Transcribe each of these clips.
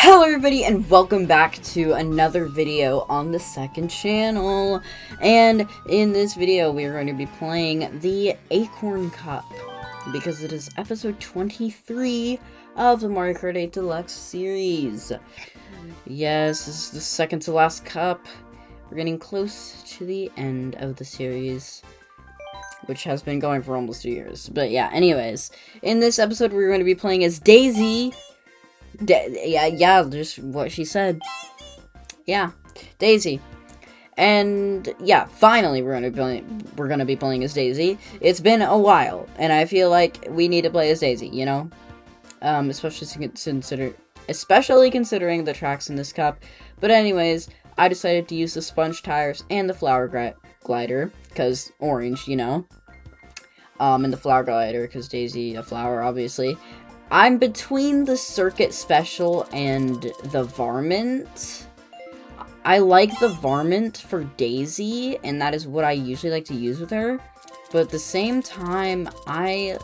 Hello everybody and welcome back to another video on the second channel. And in this video we are going to be playing the Acorn Cup because it is episode 23 of the Mario Kart 8 Deluxe series. Yes, this is the second to last cup. We're getting close to the end of the series, which has been going for almost 2 years. But yeah, anyways, in this episode we're going to be playing as Daisy. Yeah, just what she said. Yeah, Daisy. And yeah, finally we're gonna be playing as Daisy. It's been a while, and I feel like we need to play as Daisy, you know? Especially considering the tracks in this cup. But anyways, I decided to use the sponge tires and the flower glider, because orange, you know? And the flower glider, because Daisy, a flower, obviously. I'm between the Circuit Special and the Varmint. I like the Varmint for Daisy, and that is what I usually like to use with her. But at the same time, I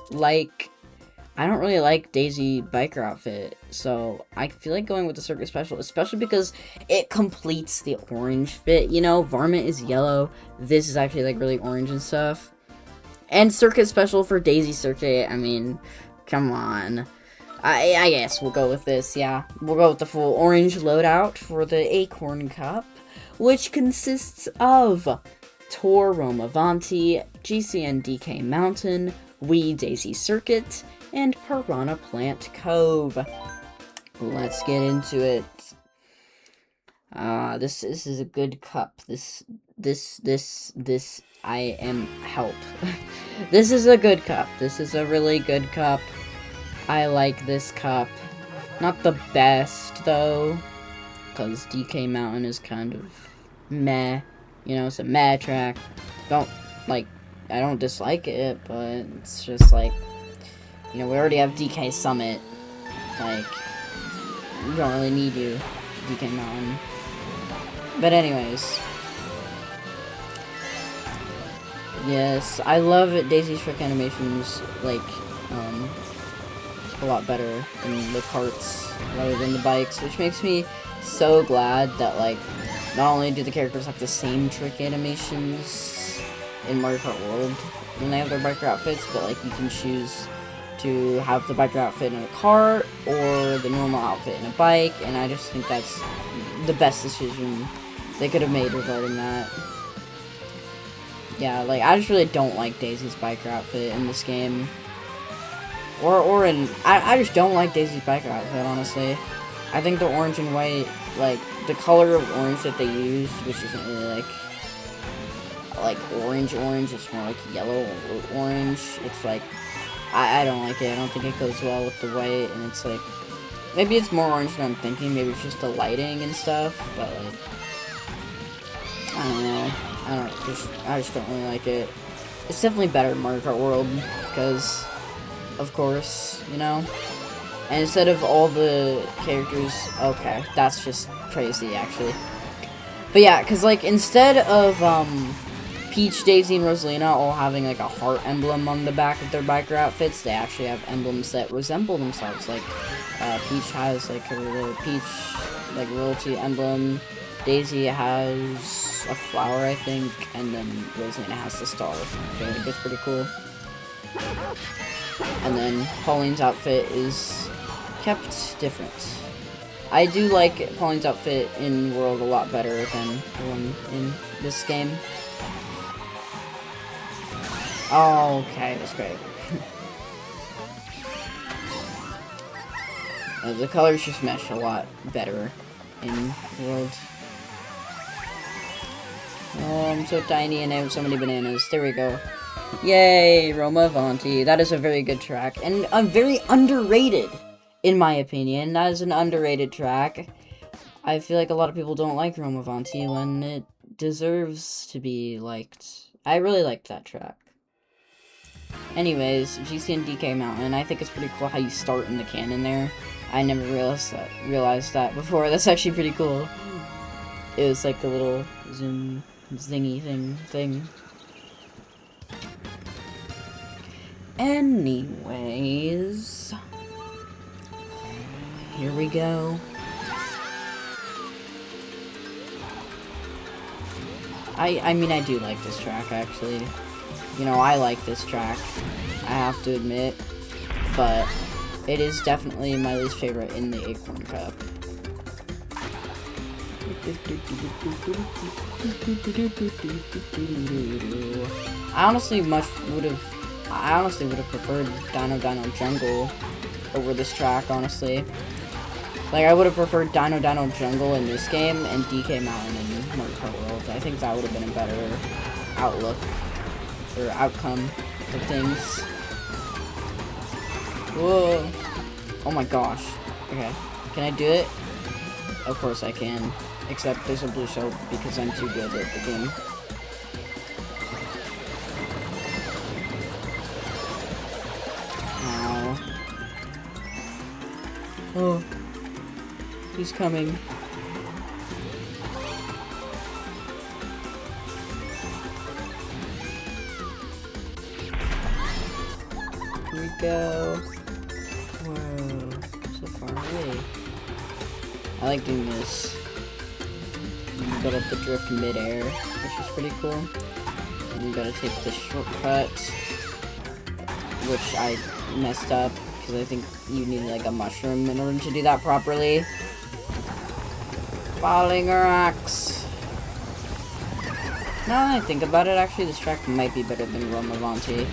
don't really like Daisy biker outfit, so I feel like going with the Circuit Special, especially because it completes the orange fit, you know? Varmint is yellow, this is actually, like, really orange and stuff. And Circuit Special for Daisy Circuit, I mean, come on. I guess we'll go with this, yeah. We'll go with the full orange loadout for the Acorn Cup, which consists of Rome Avanti, GCN DK Mountain, Wii Daisy Circuit, and Piranha Plant Cove. Let's get into it. This is a good cup. I am help. This is a good cup. This is a really good cup. I like this cup. Not the best, though, because DK Mountain is kind of meh. You know, it's a meh track. I don't dislike it, but it's just like, you know, we already have DK Summit. Like, we don't really need you, DK Mountain. But anyways. Yes, I love it. Daisy's trick animations, like, a lot better than the karts rather than the bikes, which makes me so glad that, like, not only do the characters have the same trick animations in Mario Kart World when they have their biker outfits, but, like, you can choose to have the biker outfit in a kart or the normal outfit in a bike, and I just think that's the best decision they could have made regarding that. Yeah, like, I just really don't like Daisy's biker outfit in this game. I just don't like Daisy's biker outfit, honestly. I think the orange and white, like, the color of orange that they used, which isn't really, like orange, it's more like yellow orange. It's like, I don't like it. I don't think it goes well with the white, and it's like, maybe it's more orange than I'm thinking. Maybe it's just the lighting and stuff, but, like, I don't know. I just don't really like it. It's definitely better in Mario Kart World, because, of course, you know? And instead of all the characters... Okay, that's just crazy, actually. But yeah, because, like, instead of, Peach, Daisy, and Rosalina all having, like, a heart emblem on the back of their biker outfits, they actually have emblems that resemble themselves. Like, Peach has, like, her little Peach, like, royalty emblem. Daisy has a flower, I think, and then Rosalina has the star. I think it's pretty cool. And then Pauline's outfit is kept different. I do like Pauline's outfit in World a lot better than the one in this game. Oh, okay, that's great. The colors just mesh a lot better in World. Oh, I'm so tiny and I have so many bananas. There we go. Yay, Roma Avanti. That is a very good track. And very underrated, in my opinion. That is an underrated track. I feel like a lot of people don't like Roma Avanti when it deserves to be liked. I really liked that track. Anyways, GCN DK Mountain. I think it's pretty cool how you start in the cannon there. I never realized that before. That's actually pretty cool. It was like a little zoom zingy thing. Anyways, here we go. I mean, I do like this track, actually. You know, I like this track, I have to admit. But it is definitely my least favorite in the Acorn Cup. I honestly would have preferred Dino Jungle over this track, honestly. Like, I would have preferred Dino Jungle in this game and DK Mountain in Mario Kart World. I think that would have been a better outlook or outcome of things. Whoa. Oh my gosh. Okay. Can I do it? Of course I can. Except there's a blue shell because I'm too good at the game. Ow. Oh. He's coming. Here we go. Whoa. So far away. I like doing this. You build up the drift mid-air, which is pretty cool. And you gotta take the shortcut, which I messed up, because I think you need like a mushroom in order to do that properly. Falling rocks. Now that I think about it, actually this track might be better than Avanti.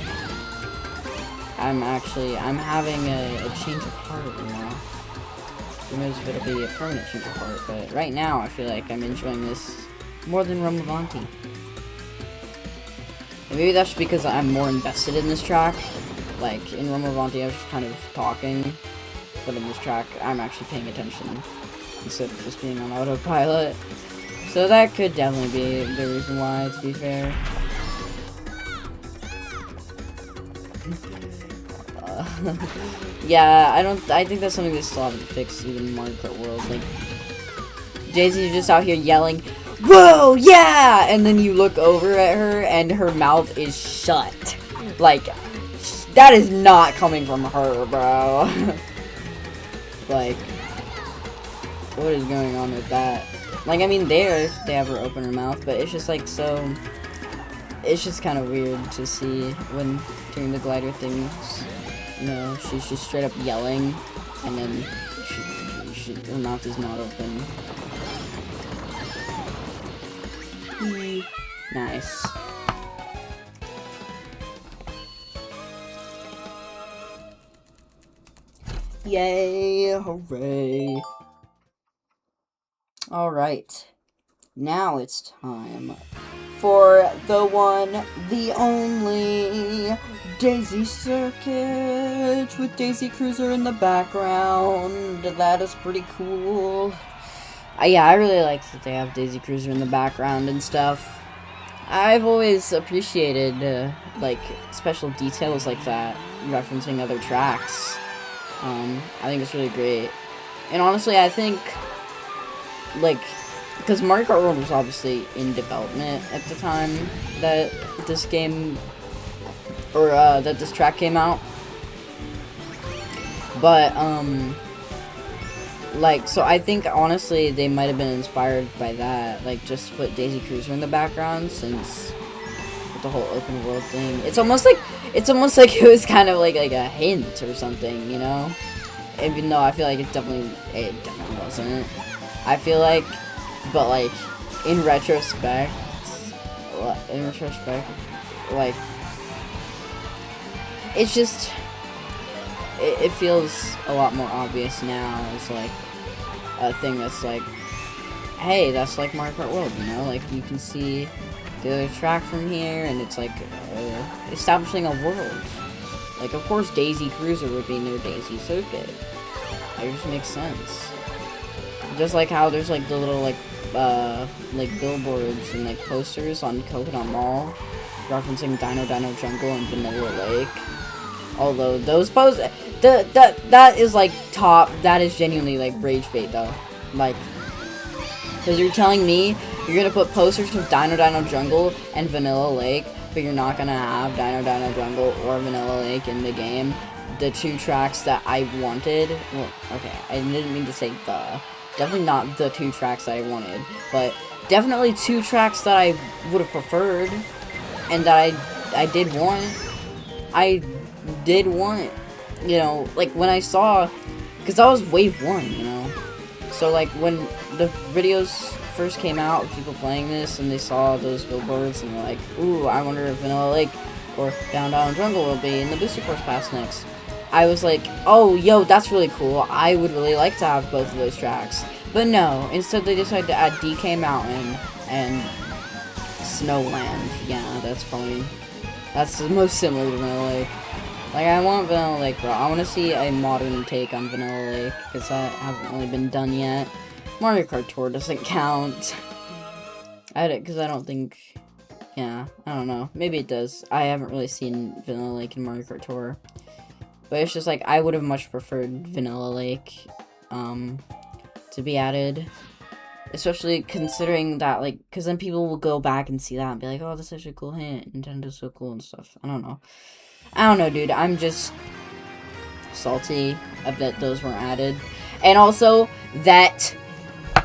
I'm having a change of heart now. Who knows if it'll be a permanent change of heart, but right now I feel like I'm enjoying this more than Avanti. And maybe that's because I'm more invested in this track. Like, in Avanti I was just kind of talking, but in this track I'm actually paying attention instead of just being on autopilot. So that could definitely be the reason why, to be fair. Yeah, I think that's something they still haven't fixed even in Mario Kart World. Like, Daisy's just out here yelling, "Whoa, yeah!" And then you look over at her and her mouth is shut. Like, that is not coming from her, bro. Like, what is going on with that? Like, I mean, they have her open her mouth, but it's just like so. It's just kind of weird to see when doing the glider things. You know, she's just straight up yelling, and then her mouth is not open. Nice. Yay! Hooray! Alright. Now it's time for the one, the only Daisy Circuit with Daisy Cruiser in the background. That is pretty cool. Yeah, I really like that they have Daisy Cruiser in the background and stuff. I've always appreciated, like, special details like that, referencing other tracks. I think it's really great. And honestly, I think, like, because Mario Kart World was obviously in development at the time that this game, or that this track came out. But, like, so I think, honestly, they might have been inspired by that. Like, just put Daisy Cruiser in the background, since with the whole open world thing. It's almost like it was kind of like a hint or something, you know? Even though I feel like it definitely wasn't. I feel like, but like, in retrospect, like, it's just, it feels a lot more obvious now as like a thing that's like, hey, that's like Mario Kart World, you know? Like, you can see the other track from here, and it's like establishing a world. Like, of course Daisy Cruiser would be near Daisy Circuit. It just makes sense. Just like how there's like the little like billboards and like posters on Cove Mall referencing Dino Jungle and Vanilla Lake. Although those posters, that is like that is genuinely like rage bait though. Like, because you're telling me you're gonna put posters of Dino Jungle and Vanilla Lake, but you're not gonna have Dino Jungle or Vanilla Lake in the game. The two tracks that I wanted. Well, okay, I didn't mean to say the. Definitely not the two tracks that I wanted, but definitely 2 tracks that I would have preferred, and that I did want. I did want, you know, like when I saw, because that was wave 1, you know. So like when the videos first came out of people playing this and they saw those billboards and they're like, ooh, I wonder if Vanilla Lake or Down Down Jungle will be in the Booster Course Pass next. I was like, oh, yo, that's really cool. I would really like to have both of those tracks. But no, instead they decided to add DK Mountain and Snowland. Yeah, that's the most similar to Vanilla Lake. Like, I want Vanilla Lake, bro. I want to see a modern take on Vanilla Lake, because that hasn't really been done yet. Mario Kart Tour doesn't count. Because I don't think... Yeah, I don't know. Maybe it does. I haven't really seen Vanilla Lake in Mario Kart Tour. But it's just like, I would have much preferred Vanilla Lake to be added. Especially considering that, like, because then people will go back and see that and be like, oh, that's such a cool hint. Nintendo's so cool and stuff. I don't know, dude. I'm just salty that those weren't added. And also, that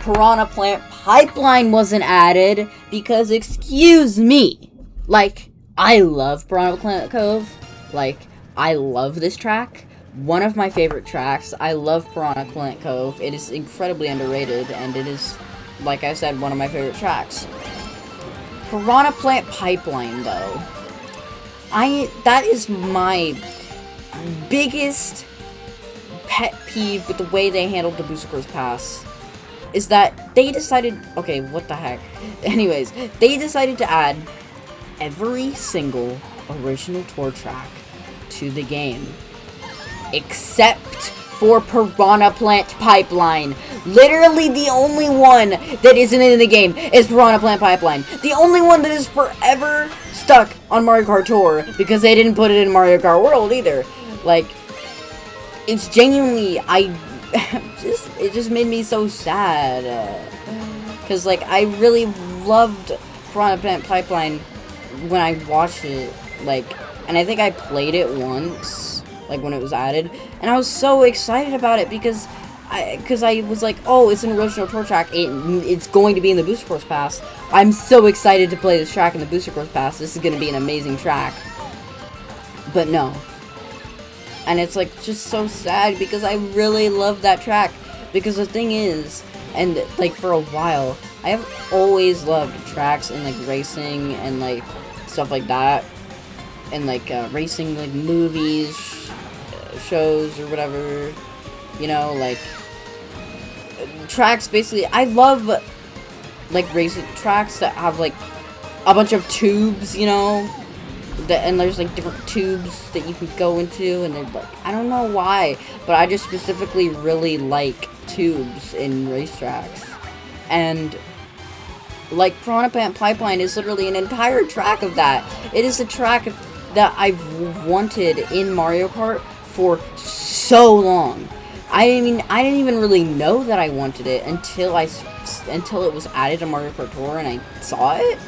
Piranha Plant Pipeline wasn't added because, excuse me, like, I love Piranha Plant Cove. Like, I love this track. One of my favorite tracks. I love Piranha Plant Cove. It is incredibly underrated, and it is, like I said, one of my favorite tracks. Piranha Plant Pipeline, though. That is my biggest pet peeve with the way they handled the Booster Course Pass. Is that they decided... Okay, what the heck? Anyways, they decided to add every single original tour track to the game. Except for Piranha Plant Pipeline. Literally the only one that isn't in the game is Piranha Plant Pipeline. The only one that is forever stuck on Mario Kart Tour, because they didn't put it in Mario Kart World either. Like, it's genuinely, it just made me so sad. Because, like, I really loved Piranha Plant Pipeline when I watched it, like, and I think I played it once, like, when it was added, and I was so excited about it because I was like, oh, it's an original tour track, it's going to be in the Booster Course Pass. I'm so excited to play this track in the Booster Course Pass. This is going to be an amazing track. But no. And it's, like, just so sad because I really love that track. Because the thing is, and, like, for a while, I have always loved tracks and, like, racing and, like, stuff like that. And, like, racing, like, movies, shows, or whatever. You know, like, tracks, basically. I love, like, racing tracks that have, like, a bunch of tubes, you know, and there's, like, different tubes that you can go into, and they're, like, I don't know why, but I just specifically really like tubes in racetracks. And, like, Piranha Plant Pipeline is literally an entire track of that. It is a track that I've wanted in Mario Kart for so long. I didn't even really know that I wanted it until it was added to Mario Kart Tour and I saw it.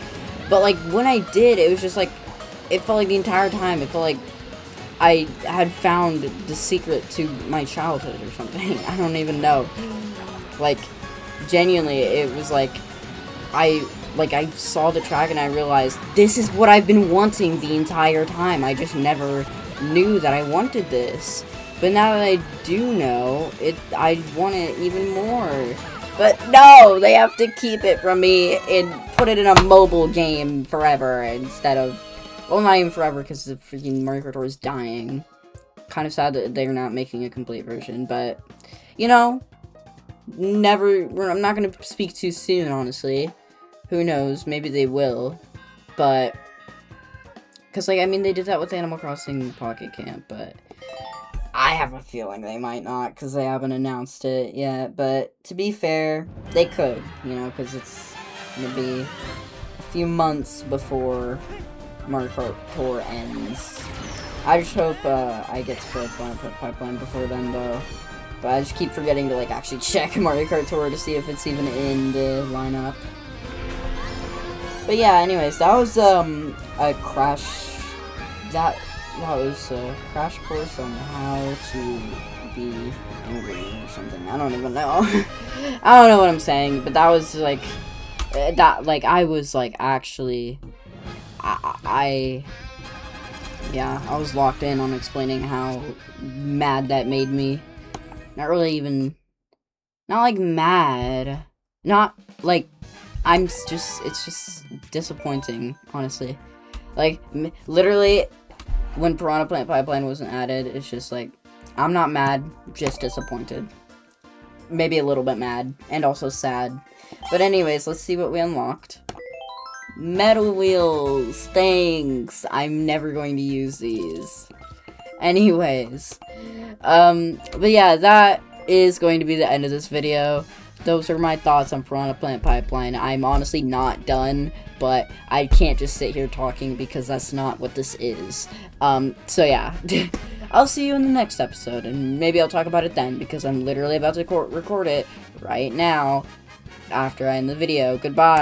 But, like, when I did, it was just, like, it felt like the entire time, it felt like I had found the secret to my childhood or something. I don't even know. Like, genuinely, it was like, I saw the track and I realized, this is what I've been wanting the entire time. I just never knew that I wanted this. But now that I do know, I want it even more. But no, they have to keep it from me and put it in a mobile game forever instead of... Well, not even forever, because the freaking Mario Kart Tour is dying. Kind of sad that they're not making a complete version, but... You know, I'm not going to speak too soon, honestly. Who knows, maybe they will. But... Because, like, I mean, they did that with Animal Crossing Pocket Camp, but... I have a feeling they might not, because they haven't announced it yet, but to be fair, they could, you know, because it's going to be a few months before Mario Kart Tour ends. I just hope I get to play Pipeline before then, though, but I just keep forgetting to, like, actually check Mario Kart Tour to see if it's even in the lineup. But yeah, anyways, that was, a crash, that was a crash course on how to be angry or something. I don't even know. I don't know what I'm saying, but that was, like, That, like, I was, like, actually, yeah, I was locked in on explaining how mad that made me. Not really even, not, like, mad. Not, like, it's just disappointing, honestly. Like, literally, when Piranha Plant Pipeline wasn't added, it's just, like, I'm not mad, just disappointed. Maybe a little bit mad, and also sad. But anyways, let's see what we unlocked. Metal wheels, thanks. I'm never going to use these. Anyways, but yeah, that is going to be the end of this video. Those are my thoughts on Piranha Plant Pipeline. I'm honestly not done, but I can't just sit here talking because that's not what this is. So yeah. I'll see you in the next episode, and maybe I'll talk about it then, because I'm literally about to record it right now after I end the video. Goodbye.